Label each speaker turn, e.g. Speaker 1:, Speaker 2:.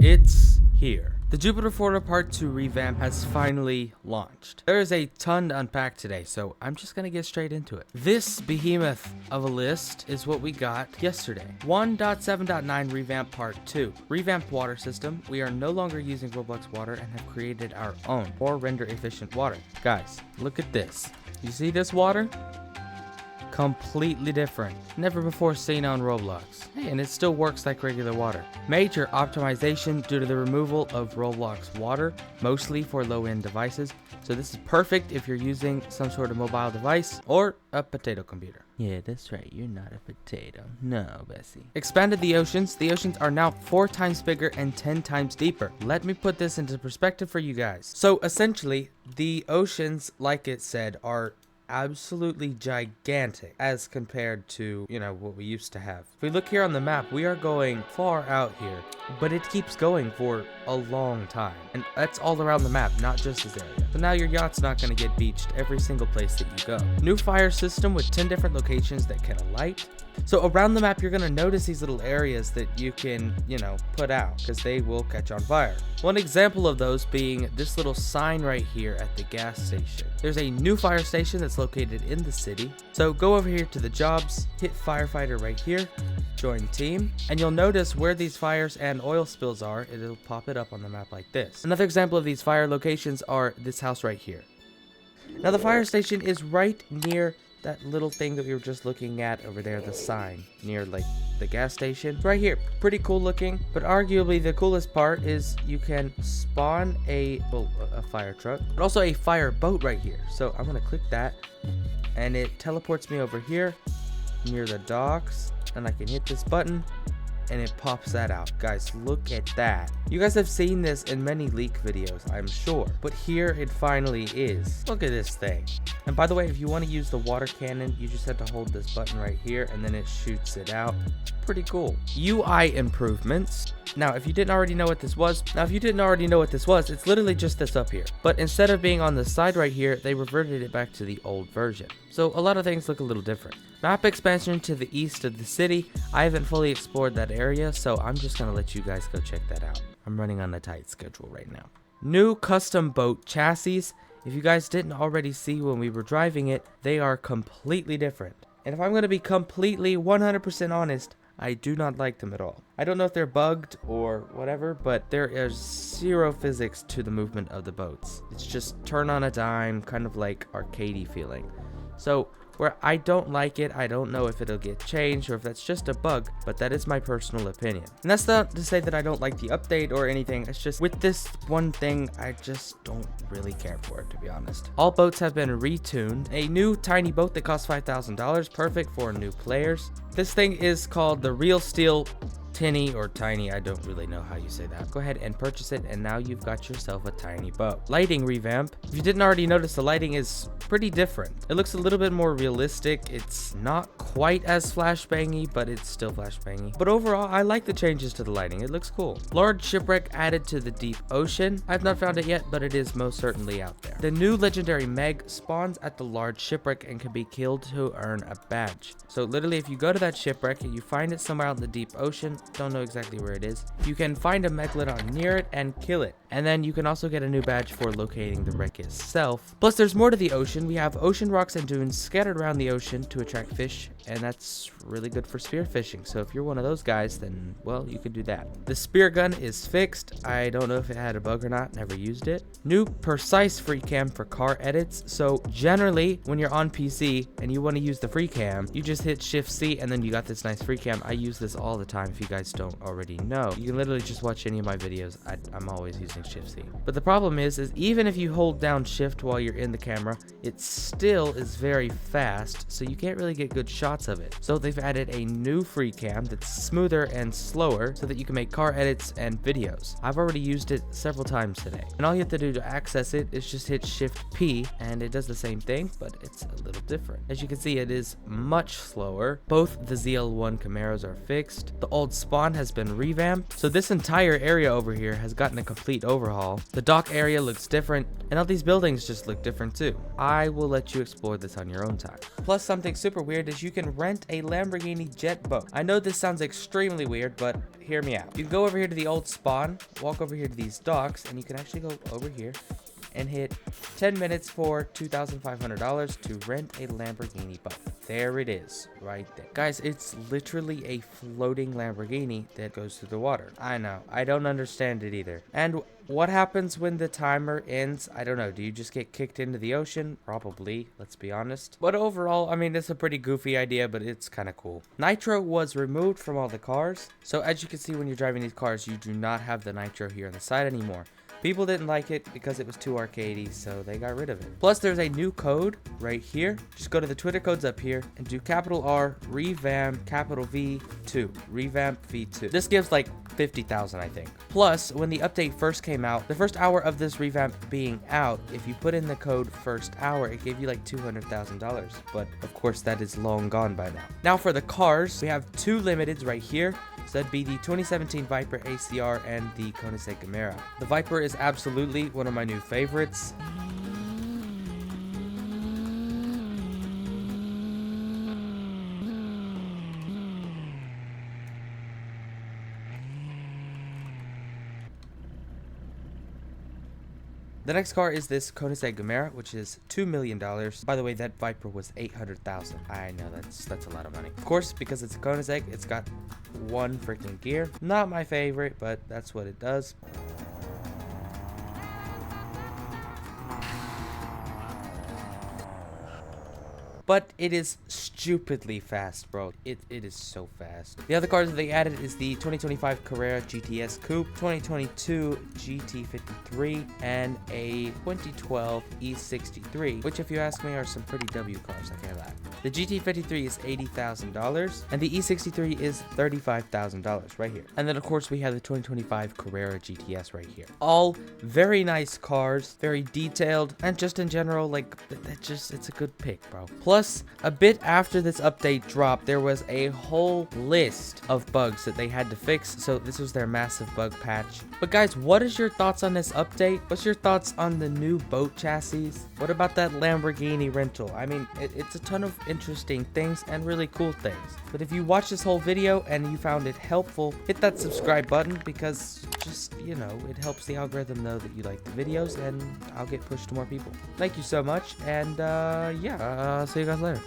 Speaker 1: It's here. The Jupiter Florida Part 2 revamp has finally launched. There is a ton to unpack today, so I'm just gonna get straight into it. This behemoth of a list is what we got yesterday. 1.7.9 Revamp Part 2. Revamped water system. We are no longer using Roblox water and have created our own, more render efficient water. Guys, look at this. You see this water? Completely different. Never before seen on Roblox. Hey, and it still works like regular water. Major optimization due to the removal of Roblox water, mostly for low-end devices. So this is perfect if you're using some sort of mobile device or a potato computer. Yeah, that's right. You're not a potato. No, Bessie. Expanded the oceans. The oceans are now 4 times bigger and 10 times deeper. Let me put this into perspective for you guys. So essentially, the oceans, like it said, are absolutely gigantic as compared to, what we used to have. If we look here on the map, we are going far out here, but it keeps going for a long time. And that's all around the map, not just this area. So now your yacht's not going to get beached every single place that you go. New fire system with 10 different locations that can alight. So around the map, you're going to notice these little areas that you can, put out because they will catch on fire. One example of those being this little sign right here at the gas station. There's a new fire station that's located in the city. So go over here to the jobs, hit Firefighter right here, join team, and you'll notice where these fires and oil spills are. It'll pop it up on the map like this. Another example of these fire locations are this house right here. Now the fire station is right near that little thing that we were just looking at over there, the sign near like the gas station right here. Pretty cool looking, but arguably the coolest part is you can spawn a fire truck, but also a fire boat right here. So I'm gonna click that and it teleports me over here near the docks, and I can hit this button and it pops that out. Guys, look at that. You guys have seen this in many leak videos, I'm sure, but here it finally is. Look at this thing. And by the way, if you want to use the water cannon, you just have to hold this button right here and then it shoots it out. Pretty cool. UI improvements. Now, if you didn't already know what this was, it's literally just this up here. But instead of being on the side right here, they reverted it back to the old version. So a lot of things look a little different. Map expansion to the east of the city. I haven't fully explored that area, so I'm just gonna let you guys go check that out. I'm running on a tight schedule right now. New custom boat chassis. If you guys didn't already see when we were driving it, they are completely different. And if I'm gonna be completely 100% honest, I do not like them at all. I don't know if they're bugged or whatever, but there is zero physics to the movement of the boats. It's just turn on a dime, kind of like arcadey feeling. So where I don't like it, I don't know if it'll get changed or if that's just a bug, but that is my personal opinion. And that's not to say that I don't like the update or anything. It's just with this one thing, I just don't really care for it, to be honest. All boats have been retuned. A new tiny boat that costs $5,000, perfect for new players. This thing is called the Real Steel Tinny or Tiny, I don't really know how you say that. Go ahead and purchase it, and now you've got yourself a tiny boat. Lighting revamp. If you didn't already notice, the lighting is pretty different. It looks a little bit more realistic. It's not quite as flashbangy, but it's still flashbangy. But overall, I like the changes to the lighting. It looks cool. Large shipwreck added to the deep ocean. I've not found it yet, but it is most certainly out there. The new legendary Meg spawns at the large shipwreck and can be killed to earn a badge. So literally, if you go to that shipwreck and you find it somewhere out in the deep ocean, don't know exactly where it is, you can find a megalodon near it and kill it. And then you can also get a new badge for locating the wreck itself. Plus, there's more to the ocean. We have ocean rocks and dunes scattered around the ocean to attract fish, and that's really good for spear fishing. So if you're one of those guys, then, well, you can do that. The spear gun is fixed. I don't know if it had a bug or not. Never used it. New precise Freecam for car edits. So generally, when you're on PC and you want to use the Freecam, you just hit Shift-C, and then you got this nice Freecam. I use this all the time if you guys don't already know. You can literally just watch any of my videos. I'm always using Shift-C. But the problem is even if you hold down Shift while you're in the camera, it still is very fast, so you can't really get good shots of it. So they've added a new Freecam that's smoother and slower so that you can make car edits and videos. I've already used it several times today. And all you have to do to access it is just hit Shift-P, and it does the same thing, but it's a little different. As you can see, it is much slower. Both the ZL1 Gemeras are fixed. The old spawn has been revamped. So this entire area over here has gotten a complete overhaul. The dock area looks different, and all these buildings just look different too. I will let you explore this on your own time. Plus, something super weird is you can rent a Lamborghini jet boat. I know this sounds extremely weird, but hear me out. You can go over here to the old spawn, walk over here to these docks, and you can actually go over here and hit 10 minutes for $2,500 to rent a Lamborghini boat. There it is, right there. Guys, it's literally a floating Lamborghini that goes through the water. I know, I don't understand it either. And what happens when the timer ends? I don't know. Do you just get kicked into the ocean? Probably, let's be honest. But overall, I mean, it's a pretty goofy idea, but it's kind of cool. Nitro was removed from all the cars. So as you can see, when you're driving these cars, you do not have the nitro here on the side anymore. People didn't like it because it was too arcadey, so they got rid of it. Plus, there's a new code right here. Just go to the Twitter codes up here and do capital R, Revamp, capital V2. Revamp V2. This gives like 50,000, I think. Plus, when the update first came out, the first hour of this revamp being out, if you put in the code first hour, it gave you like $200,000. But of course, that is long gone by now. Now for the cars, we have two limiteds right here. So that'd be the 2017 Viper ACR and the Gemera. The Viper is absolutely one of my new favorites. The next car is this Gemera, which is $2 million. By the way, that Viper was $800,000. I know that's a lot of money. Of course, because it's a Koenigsegg, it's got one freaking gear. Not my favorite, but that's what it does. But it is stupidly fast, bro. It is so fast. The other cars that they added is the 2025 Carrera GTS Coupe, 2022 GT53, and a 2012 E63, which, if you ask me, are some pretty W cars, I can't lie. The GT53 is $80,000, and the E63 is $35,000 right here. And then, of course, we have the 2025 Carrera GTS right here. All very nice cars, very detailed, and just in general, like, it's a good pick, bro. Plus, a bit after this update dropped, there was a whole list of bugs that they had to fix, so this was their massive bug patch. But guys, what is your thoughts on this update? What's your thoughts on the new boat chassis? What about that Lamborghini rental? I mean, it's a ton of interesting things and really cool things. But if you watched this whole video and you found it helpful, hit that subscribe button, because just, you know, it helps the algorithm know that you like the videos and I'll get pushed to more people. Thank you so much, and yeah, see you guys later.